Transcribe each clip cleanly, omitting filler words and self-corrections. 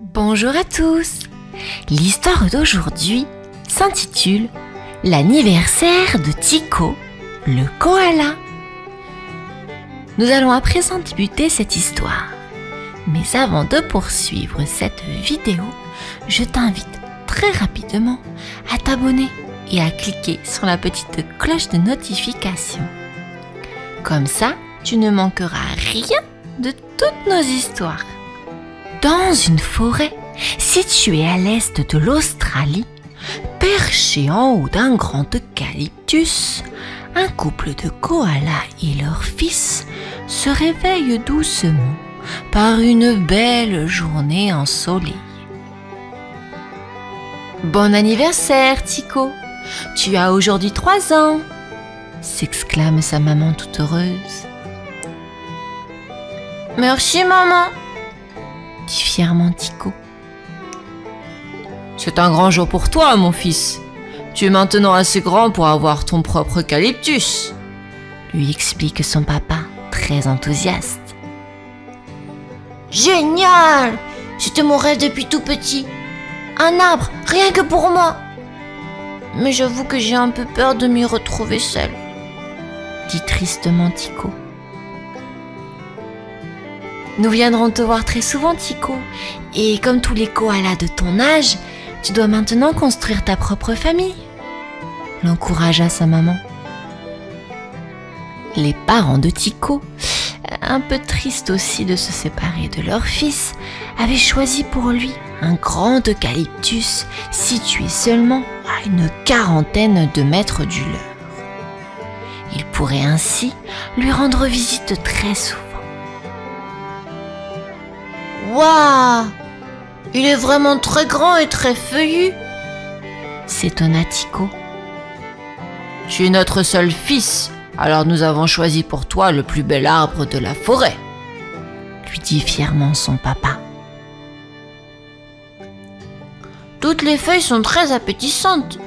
Bonjour à tous. L'histoire d'aujourd'hui s'intitule L'anniversaire de Tycho, le koala. Nous allons à présent débuter cette histoire. Mais avant de poursuivre cette vidéo, je t'invite très rapidement à t'abonner et à cliquer sur la petite cloche de notification. Comme ça, tu ne manqueras rien de toutes nos histoires. Dans une forêt située à l'est de l'Australie, perché en haut d'un grand eucalyptus, un couple de koalas et leur fils se réveillent doucement par une belle journée ensoleillée. Bon anniversaire, Tycho! Tu as aujourd'hui 3 ans! S'exclame sa maman toute heureuse. Merci, maman! Dit fièrement Tycho. C'est un grand jour pour toi, mon fils. Tu es maintenant assez grand pour avoir ton propre eucalyptus, lui explique son papa, très enthousiaste. Génial! C'était mon rêve depuis tout petit. Un arbre, rien que pour moi. Mais j'avoue que j'ai un peu peur de m'y retrouver seule, dit tristement Tycho. Nous viendrons te voir très souvent, Tycho. Et comme tous les koalas de ton âge, tu dois maintenant construire ta propre famille, l'encouragea sa maman. Les parents de Tycho, un peu tristes aussi de se séparer de leur fils, avaient choisi pour lui un grand eucalyptus situé seulement à une 40aine de mètres du leur. Il pourrait ainsi lui rendre visite très souvent. Waouh! Il est vraiment très grand et très feuillu, s'étonna Tycho. Tu es notre seul fils, alors nous avons choisi pour toi le plus bel arbre de la forêt, lui dit fièrement son papa. Toutes les feuilles sont très appétissantes,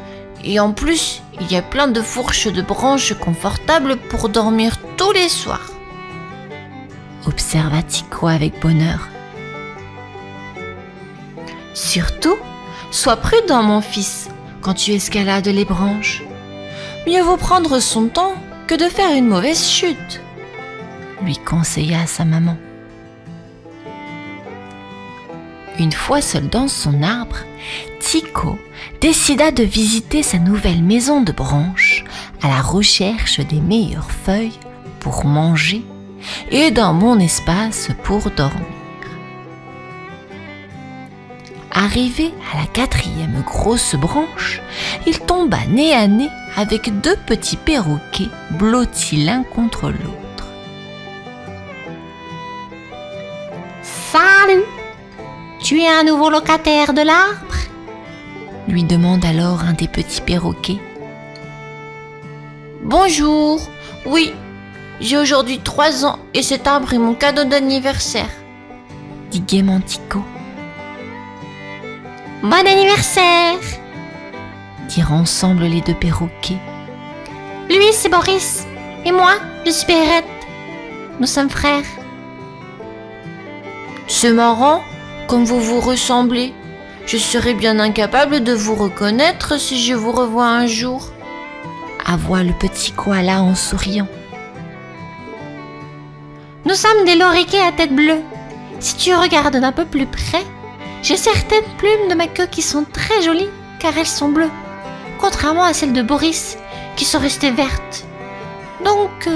et en plus, il y a plein de fourches de branches confortables pour dormir tous les soirs, observa Tycho avec bonheur. Surtout, sois prudent, mon fils, quand tu escalades les branches. Mieux vaut prendre son temps que de faire une mauvaise chute, lui conseilla sa maman. Une fois seul dans son arbre, Tycho décida de visiter sa nouvelle maison de branches à la recherche des meilleures feuilles pour manger et d'un bon espace pour dormir. Arrivé à la 4e grosse branche, il tomba nez à nez avec 2 petits perroquets blottis l'un contre l'autre. Salut! Tu es un nouveau locataire de l'arbre? Lui demande alors un des petits perroquets. Bonjour, oui, j'ai aujourd'hui 3 ans et cet arbre est mon cadeau d'anniversaire, dit gaiement Tycho. Bon anniversaire! Dirent ensemble les 2 perroquets. Lui, c'est Boris. Et moi, je suis Berette. Nous sommes frères. C'est marrant, comme vous vous ressemblez. Je serais bien incapable de vous reconnaître si je vous revois un jour, avoua le petit koala en souriant. Nous sommes des loriquets à tête bleue. Si tu regardes d'un peu plus près, j'ai certaines plumes de ma queue qui sont très jolies car elles sont bleues, contrairement à celles de Boris qui sont restées vertes. Donc,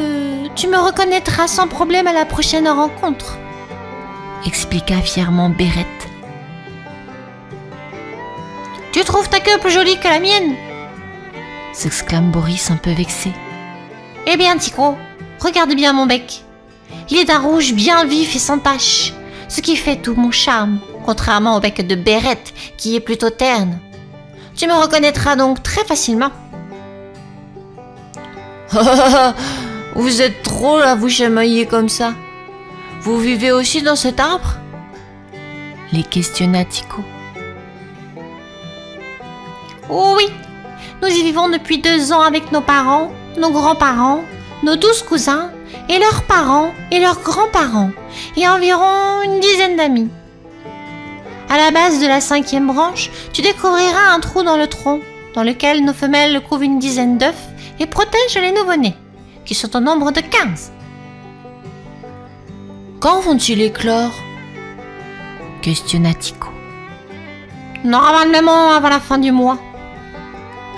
tu me reconnaîtras sans problème à la prochaine rencontre, expliqua fièrement Berette. Tu trouves ta queue plus jolie que la mienne? S'exclame Boris un peu vexé. Eh bien, Tycho, regarde bien mon bec. Il est d'un rouge bien vif et sans tache, ce qui fait tout mon charme, contrairement au bec de Berette qui est plutôt terne. Tu me reconnaîtras donc très facilement. Vous êtes drôle à vous chamailler comme ça. Vous vivez aussi dans cet arbre? Les questionna Tycho. Oh oui, nous y vivons depuis 2 ans avec nos parents, nos grands-parents, nos 12 cousins et leurs parents et leurs grands-parents et environ une dizaine d'amis. À la base de la 5e branche, tu découvriras un trou dans le tronc, dans lequel nos femelles couvent une dizaine d'œufs et protègent les nouveau-nés, qui sont au nombre de 15. Quand vont-ils éclore? Questionna Tycho. Normalement avant la fin du mois,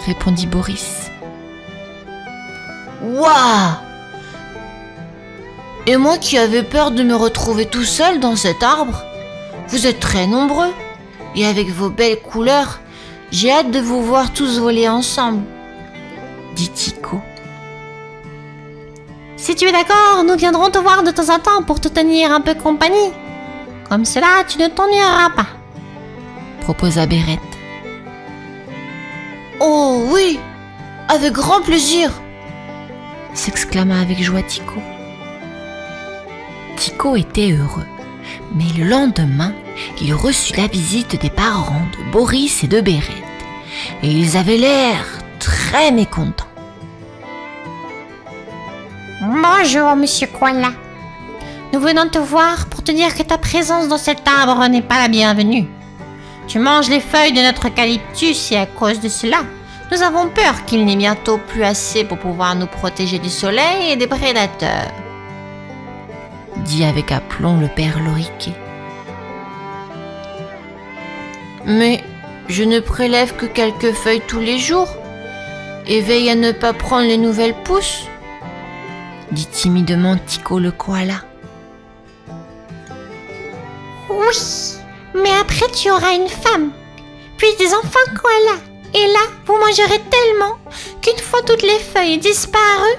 Répondit Boris. Waouh! Et moi qui avais peur de me retrouver tout seul dans cet arbre, vous êtes très nombreux, et avec vos belles couleurs, j'ai hâte de vous voir tous voler ensemble, dit Tycho. Si tu es d'accord, nous viendrons te voir de temps en temps pour te tenir un peu compagnie. Comme cela, tu ne t'ennuieras pas, proposa Bérette. Oh oui, avec grand plaisir, s'exclama avec joie Tycho. Tycho était heureux, mais le lendemain, il reçut la visite des parents de Boris et de Bérette, et ils avaient l'air très mécontents. Bonjour, monsieur Koala. Nous venons te voir pour te dire que ta présence dans cet arbre n'est pas la bienvenue. Tu manges les feuilles de notre eucalyptus et à cause de cela, nous avons peur qu'il n'ait bientôt plus assez pour pouvoir nous protéger du soleil et des prédateurs, dit avec aplomb le père Loriquet. Mais je ne prélève que quelques feuilles tous les jours et veille à ne pas prendre les nouvelles pousses, dit timidement Tycho le koala. Oui, mais après tu auras une femme, puis des enfants koala. Et là, vous mangerez tellement qu'une fois toutes les feuilles disparues,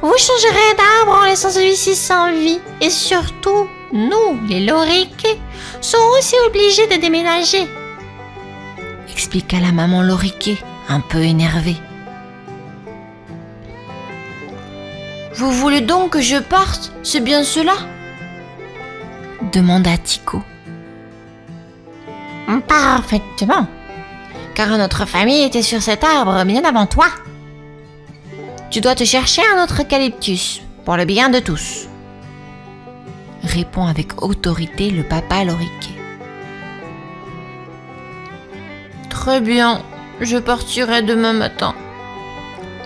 vous changerez d'arbre en laissant celui-ci sans vie. Et surtout, nous, les Loriquets, serons aussi obligés de déménager, expliqua la maman Loriquet, un peu énervée. Vous voulez donc que je parte, c'est bien cela? Demanda Tycho. Parfaitement, car notre famille était sur cet arbre bien avant toi. Tu dois te chercher un autre eucalyptus, pour le bien de tous, répond avec autorité le papa Loriquet. Très bien, je partirai demain matin,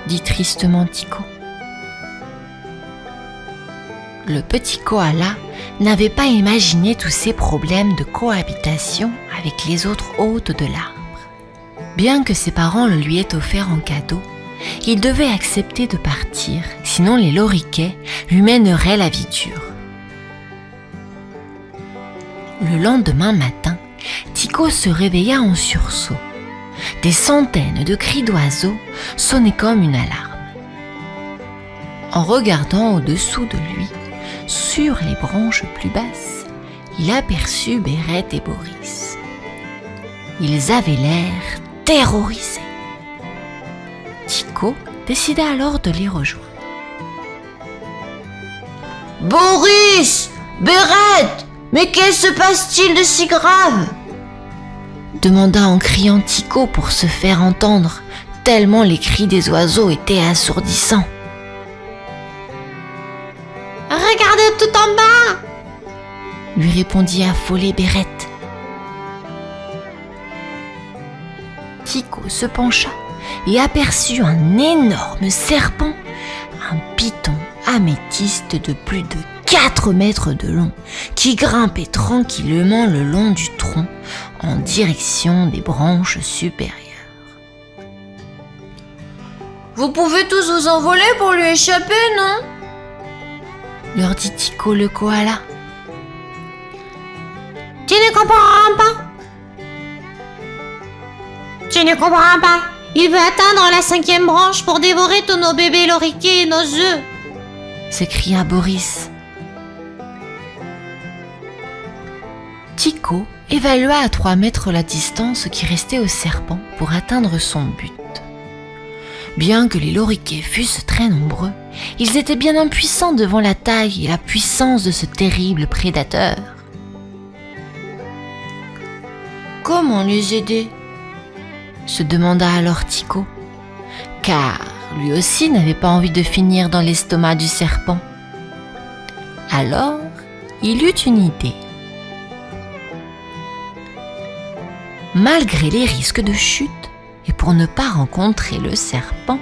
dit tristement Tycho. Le petit koala n'avait pas imaginé tous ces problèmes de cohabitation avec les autres hôtes de l'arbre. Bien que ses parents le lui aient offert en cadeau, il devait accepter de partir, sinon les Loriquets lui mèneraient la vie dure. Le lendemain matin, Tycho se réveilla en sursaut. Des centaines de cris d'oiseaux sonnaient comme une alarme. En regardant au-dessous de lui, sur les branches plus basses, il aperçut Bérette et Boris. Ils avaient l'air terrorisés. Tycho décida alors de les rejoindre. « Boris! Bérette! Mais qu'est-ce se passe-t-il de si grave ?» demanda en criant Tycho pour se faire entendre, tellement les cris des oiseaux étaient assourdissants. « Regardez tout en bas !» lui répondit affolée Bérette. Tycho se pencha et aperçut un énorme serpent, un python améthyste de plus de 4 mètres de long, qui grimpait tranquillement le long du tronc en direction des branches supérieures. « Vous pouvez tous vous envoler pour lui échapper, non ?» leur dit Tycho le koala. « Tu ne comprends pas !»« Tu ne comprends pas. Il veut atteindre la 5e branche pour dévorer tous nos bébés Loriquets et nos œufs !» s'écria Boris. Tycho évalua à 3 mètres la distance qui restait au serpent pour atteindre son but. Bien que les Loriquets fussent très nombreux, ils étaient bien impuissants devant la taille et la puissance de ce terrible prédateur. Comment les aider ? Se demanda alors Tycho, car lui aussi n'avait pas envie de finir dans l'estomac du serpent. Alors, il eut une idée. Malgré les risques de chute, et pour ne pas rencontrer le serpent,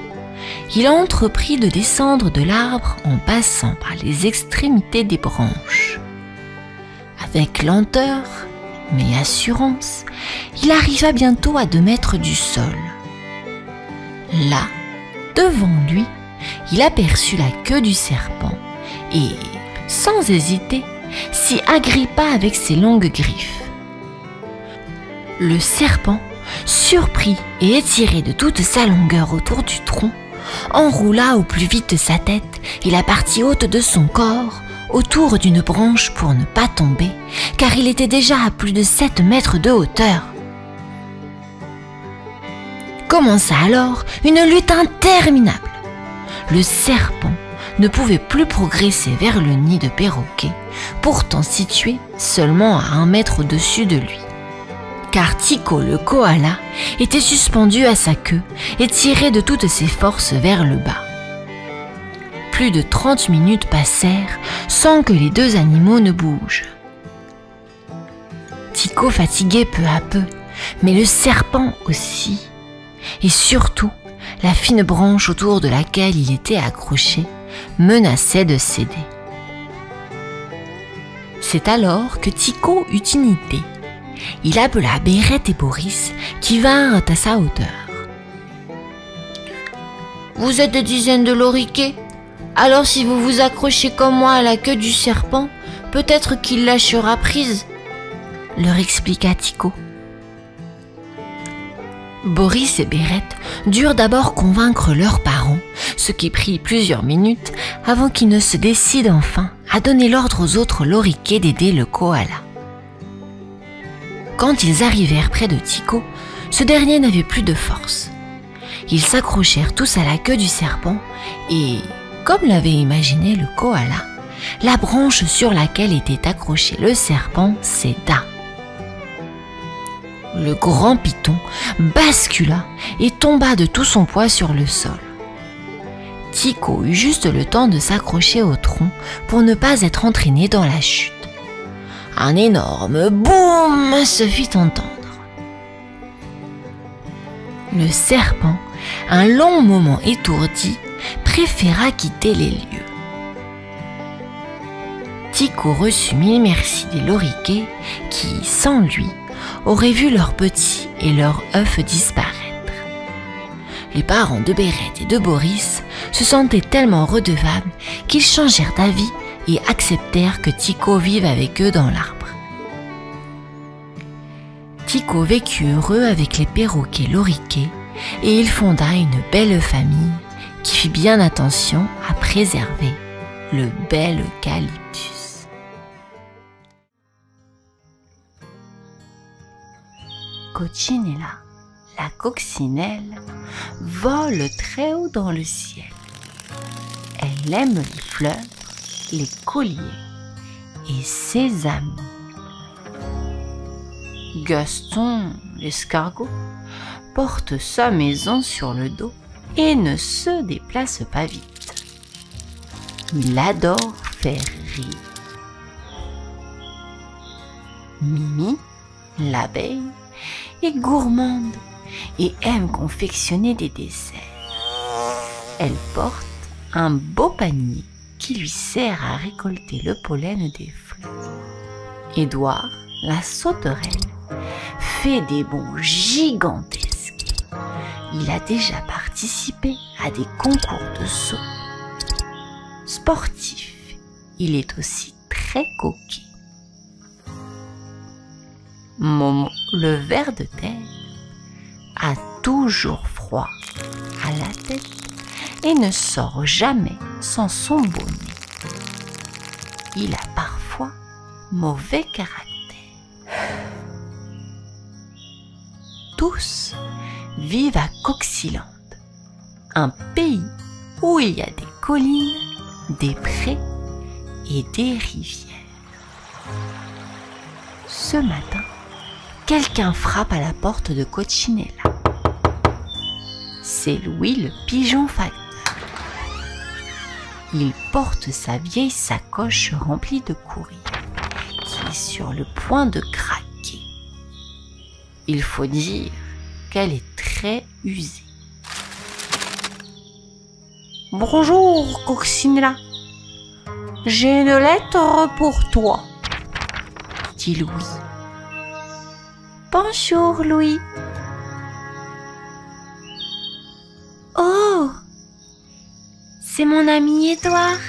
il entreprit de descendre de l'arbre en passant par les extrémités des branches. Avec lenteur, mais assurance, il arriva bientôt à 2 mètres du sol. Là, devant lui, il aperçut la queue du serpent et, sans hésiter, s'y agrippa avec ses longues griffes. Le serpent, surpris et étiré de toute sa longueur autour du tronc, enroula au plus vite sa tête et la partie haute de son corps autour d'une branche pour ne pas tomber, car il était déjà à plus de 7 mètres de hauteur. Commença alors une lutte interminable. Le serpent ne pouvait plus progresser vers le nid de perroquet, pourtant situé seulement à 1 mètre au-dessus de lui. Car Tycho le koala était suspendu à sa queue et tirait de toutes ses forces vers le bas. Plus de 30 minutes passèrent sans que les 2 animaux ne bougent. Tycho fatiguait peu à peu, mais le serpent aussi. Et surtout, la fine branche autour de laquelle il était accroché menaçait de céder. C'est alors que Tycho eut une idée. Il appela Bérette et Boris qui vinrent à sa hauteur. « Vous êtes des dizaines de loriquets. Alors si vous vous accrochez comme moi à la queue du serpent, peut-être qu'il lâchera prise, » leur expliqua Tycho. Boris et Bérette durent d'abord convaincre leurs parents, ce qui prit plusieurs minutes avant qu'ils ne se décident enfin à donner l'ordre aux autres loriquets d'aider le koala. Quand ils arrivèrent près de Tycho, ce dernier n'avait plus de force. Ils s'accrochèrent tous à la queue du serpent et, comme l'avait imaginé le koala, la branche sur laquelle était accroché le serpent céda. Le grand python bascula et tomba de tout son poids sur le sol. Tycho eut juste le temps de s'accrocher au tronc pour ne pas être entraîné dans la chute. Un énorme boum se fit entendre. Le serpent, un long moment étourdi, préféra quitter les lieux. Tycho reçut 1000 merci des loriquets qui, sans lui, auraient vu leurs petits et leurs œufs disparaître. Les parents de Bérette et de Boris se sentaient tellement redevables qu'ils changèrent d'avis et acceptèrent que Tycho vive avec eux dans l'arbre. Tycho vécut heureux avec les perroquets loriquets et il fonda une belle famille qui fit bien attention à préserver le bel eucalyptus. Coccinella, la coccinelle, vole très haut dans le ciel. Elle aime les fleurs, les colliers et ses amis. Gaston, l'escargot, porte sa maison sur le dos et ne se déplace pas vite. Il adore faire rire. Mimi, l'abeille, est gourmande et aime confectionner des desserts. Elle porte un beau panier qui lui sert à récolter le pollen des fleurs. Édouard, la sauterelle, fait des bonds gigantesques. Il a déjà participé à des concours de saut. Sportif, il est aussi très coquet. Momo, le ver de terre, a toujours froid à la tête et ne sort jamais sans son bonnet. Il a parfois mauvais caractère. Tous vivent à Coxilande, un pays où il y a des collines, des prés et des rivières. Ce matin, quelqu'un frappe à la porte de Coccinella. C'est Louis le pigeon fagnard. Il porte sa vieille sacoche remplie de courrier, qui est sur le point de craquer. Il faut dire qu'elle est très usée. Bonjour, Coccinella. J'ai une lettre pour toi, dit Louis. Bonjour, Louis. Oh, c'est mon ami Édouard,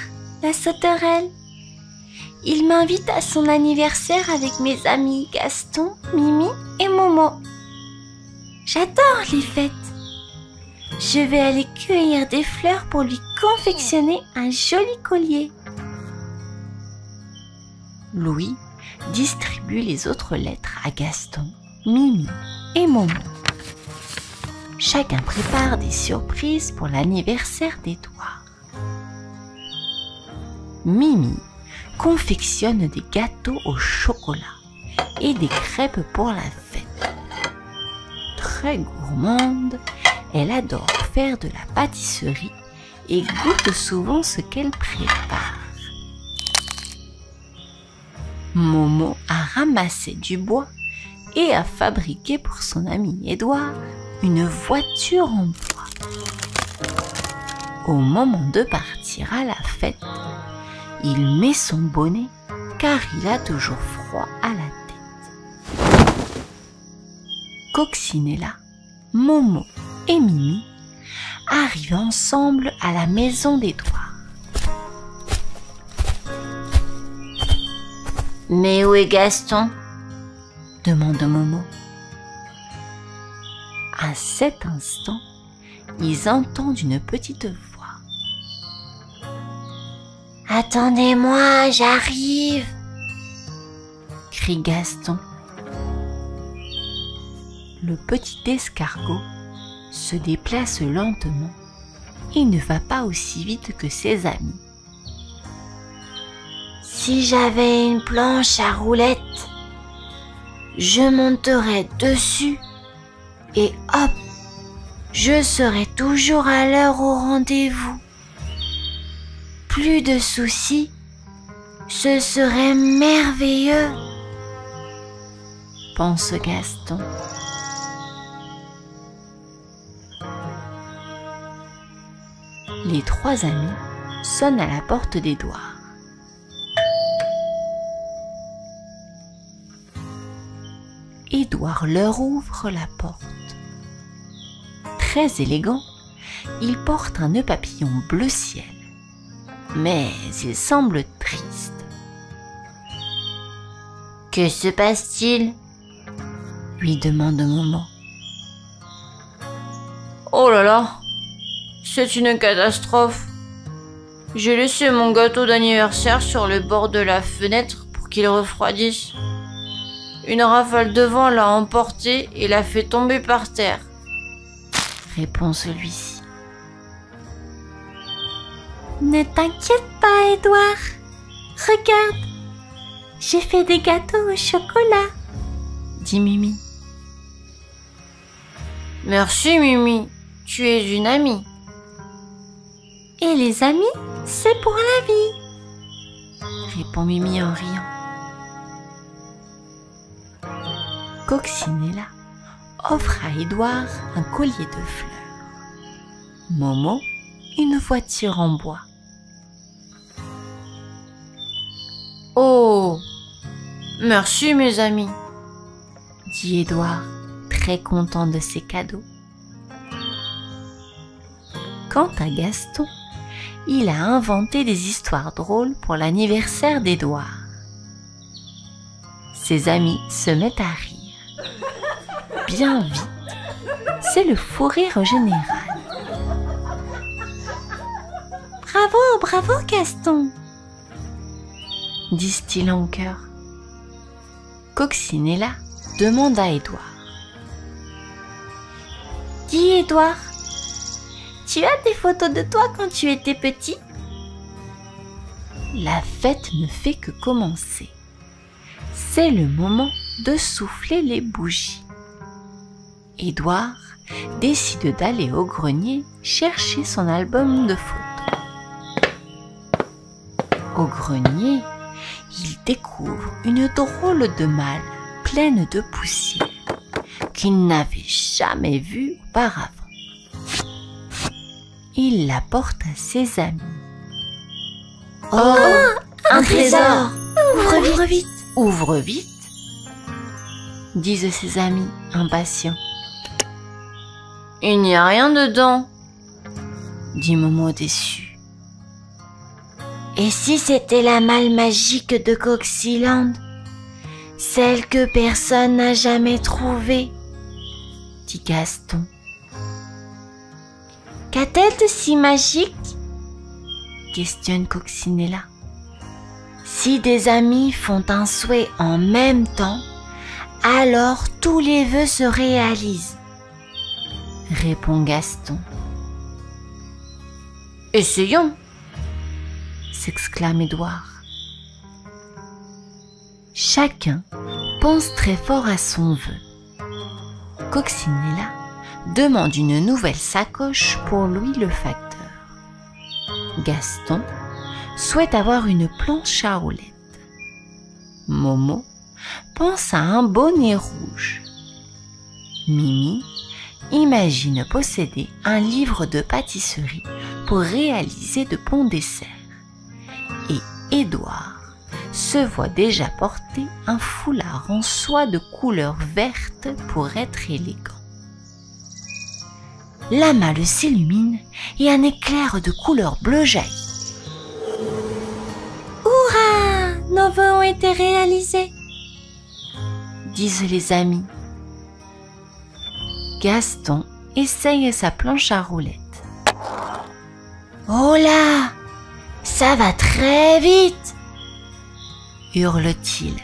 la sauterelle. Il m'invite à son anniversaire avec mes amis Gaston, Mimi et Momo. J'adore les fêtes. Je vais aller cueillir des fleurs pour lui confectionner un joli collier. Louis distribue les autres lettres à Gaston, Mimi et Momo. Chacun prépare des surprises pour l'anniversaire d'Édouard. Mimi confectionne des gâteaux au chocolat et des crêpes pour la fête. Très gourmande, elle adore faire de la pâtisserie et goûte souvent ce qu'elle prépare. Momo a ramassé du bois et a fabriqué pour son ami Édouard une voiture en bois. Au moment de partir à la fête, il met son bonnet car il a toujours froid à la tête. Coccinella, Momo et Mimi arrivent ensemble à la maison d'Édouard. « Mais où est Gaston ?» demande Momo. À cet instant, ils entendent une petite voix. « Attendez-moi, j'arrive !» crie Gaston. Le petit escargot se déplace lentement et ne va pas aussi vite que ses amis. Si j'avais une planche à roulettes, je monterais dessus et hop, je serais toujours à l'heure au rendez-vous. Plus de soucis, ce serait merveilleux, pense Gaston. Les trois amis sonnent à la porte d'Édouard. Édouard leur ouvre la porte. Très élégant, il porte un nœud papillon bleu ciel, mais il semble triste. « Que se passe-t-il » lui demande Momo. « Oh là là, c'est une catastrophe. J'ai laissé mon gâteau d'anniversaire sur le bord de la fenêtre pour qu'il refroidisse. Une rafale de vent l'a emporté et l'a fait tomber par terre, » répond celui-ci. « Ne t'inquiète pas, Édouard. Regarde, j'ai fait des gâteaux au chocolat, » dit Mimi. « Merci, Mimi, tu es une amie. » « Et les amis, c'est pour la vie, » répond Mimi en riant. Coccinella offre à Édouard un collier de fleurs, Momo une voiture en bois. « Oh, merci mes amis, » dit Édouard, très content de ses cadeaux. Quant à Gaston, il a inventé des histoires drôles pour l'anniversaire d'Édouard. Ses amis se mettent à rire. Bien vite, c'est le fou rire général. « Bravo, bravo Gaston !» disent-ils en chœur. Coccinella demande à Édouard. « Dis Édouard, tu as des photos de toi quand tu étais petit ?» La fête ne fait que commencer. C'est le moment de souffler les bougies. Édouard décide d'aller au grenier chercher son album de photos. Au grenier, il découvre une drôle de malle pleine de poussière qu'il n'avait jamais vue auparavant. Il la porte à ses amis. « Oh, un trésor! Ouvre vite! Ouvre vite !» disent ses amis impatients. « Il n'y a rien dedans !» dit Momo déçu. « Et si c'était la malle magique de Coxyland, celle que personne n'a jamais trouvée ?» dit Gaston. « Qu'a-t-elle de si magique ?» questionne Coccinella. « Si des amis font un souhait en même temps, alors tous les vœux se réalisent, répond Gaston. Essayons, s'exclame Édouard. Chacun pense très fort à son vœu. Coccinella demande une nouvelle sacoche pour Louis le facteur. Gaston souhaite avoir une planche à roulettes. Momo pense à un bonnet rouge. Mimi imagine posséder un livre de pâtisserie pour réaliser de bons desserts. Et Édouard se voit déjà porter un foulard en soie de couleur verte pour être élégant. La malle s'illumine et un éclair de couleur bleu jaillit. Hurrah! Nos vœux ont été réalisés, disent les amis. Gaston essaye sa planche à roulettes. Oh là! Ça va très vite! Hurle-t-il.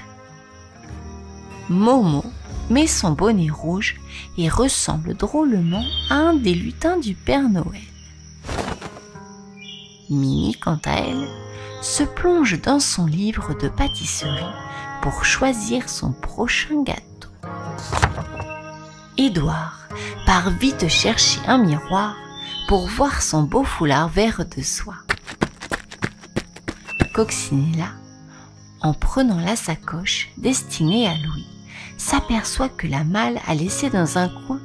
Momo met son bonnet rouge et ressemble drôlement à un des lutins du Père Noël. Mimi, quant à elle, se plonge dans son livre de pâtisserie pour choisir son prochain gâteau. Édouard part vite chercher un miroir pour voir son beau foulard vert de soie. Coccinella, en prenant la sacoche destinée à Louis, s'aperçoit que la malle a laissé dans un coin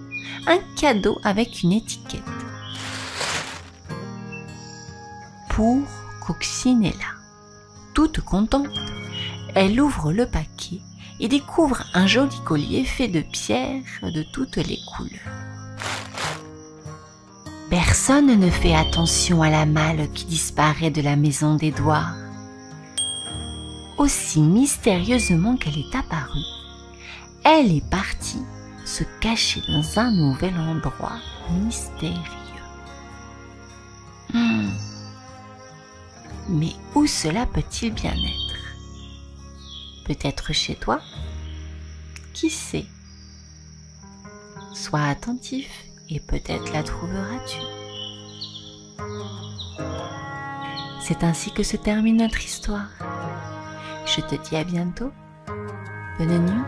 un cadeau avec une étiquette. Pour Coccinella. Toute contente, elle ouvre le paquet et découvre un joli collier fait de pierres de toutes les couleurs. Personne ne fait attention à la malle qui disparaît de la maison d'Édouard. Aussi mystérieusement qu'elle est apparue, elle est partie se cacher dans un nouvel endroit mystérieux. Mais où cela peut-il bien être? Peut-être chez toi? Qui sait? Sois attentif et peut-être la trouveras-tu. C'est ainsi que se termine notre histoire. Je te dis à bientôt. Bonne nuit.